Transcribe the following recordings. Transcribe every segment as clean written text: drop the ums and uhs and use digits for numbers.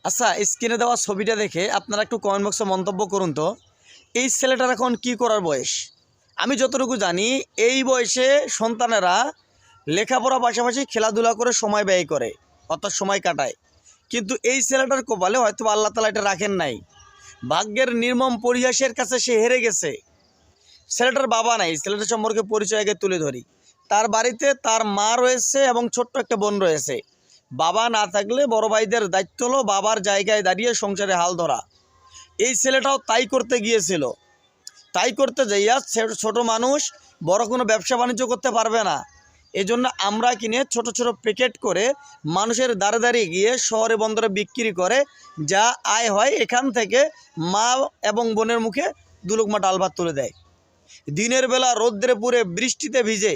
আচ্ছা, স্ক্রিনে দেওয়া ছবিটা দেখে আপনারা একটু কমেন্ট বক্সে মন্তব্য করুন তো, এই ছেলেটার এখন কি করার বয়স? আমি যতটুকু জানি এই বয়সে সন্তানেরা লেখাপড়া পাশাপাশি খেলাধুলা করে সময় ব্যয় করে, অর্থাৎ সময় কাটায়। কিন্তু এই ছেলেটার কপালে হয়তো আল্লাহ তাআলা এটা রাখেন নাই। ভাগ্যের নির্মম পরিহাসের কাছে সে হেরে গেছে। ছেলেটার বাবা নাই। ছেলেটার সম্পর্কে পরিচয় আগে তুলে ধরি। তার বাড়িতে তার মা রয়েছে এবং ছোট্ট একটা বোন রয়েছে। বাবা না থাকলে বড় ভাইদের দায়িত্ব হলো বাবার জায়গায় দাঁড়িয়ে সংসারে হাল ধরা। এই ছেলেটাও তাই করতে গিয়েছিল। তাই করতে যাইয়া ছোট মানুষ বড় কোনো ব্যবসা বাণিজ্য করতে পারবে না। এই জন্য আমরা কিনে ছোট ছোট প্যাকেট করে মানুষের দ্বারে দাঁড়িয়ে গিয়ে শহরে বন্দরে বিক্রি করে যা আয় হয় এখান থেকে মা এবং বোনের মুখে দুলুকমা ডাল ভাত তুলে দেয়। দিনের বেলা রৌদ্রে পুড়ে বৃষ্টিতে ভিজে,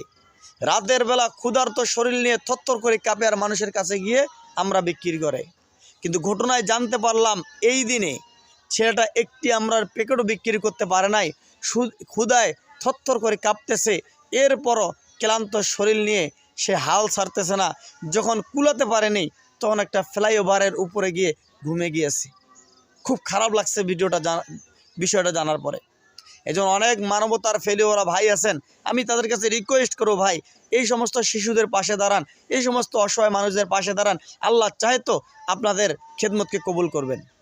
রাতের বেলা ক্ষুধার্ত শরীর নিয়ে থরথর করে কাঁপে আর মানুষের কাছে গিয়ে আমরা বিক্রি করে। কিন্তু ঘটনায় জানতে পারলাম এই দিনে ছেলেটা একটি আমরার প্যাকেটও বিক্রি করতে পারে নাই। ক্ষুধায় থরথর করে কাঁপতেছে, এরপরও ক্লান্ত শরীর নিয়ে সে হাল ছাড়তেছে না। যখন কুলাতে পারেনি তখন একটা ফ্লাইওভারের উপরে গিয়ে ঘুমে গিয়েছে। খুব খারাপ লাগছে বিষয়টা জানার পরে। এজন্য অনেক মানবতার ফেলিওরা ভাই আছেন, আমি তাদের কাছে রিকোয়েস্ট করব, ভাই এই সমস্ত শিশুদের পাশে দাঁড়ান, এই সমস্ত অসহায় মানুষদের পাশে দাঁড়ান। আল্লাহ চাহে তো আপনাদের খেদমতকে কবুল করবেন।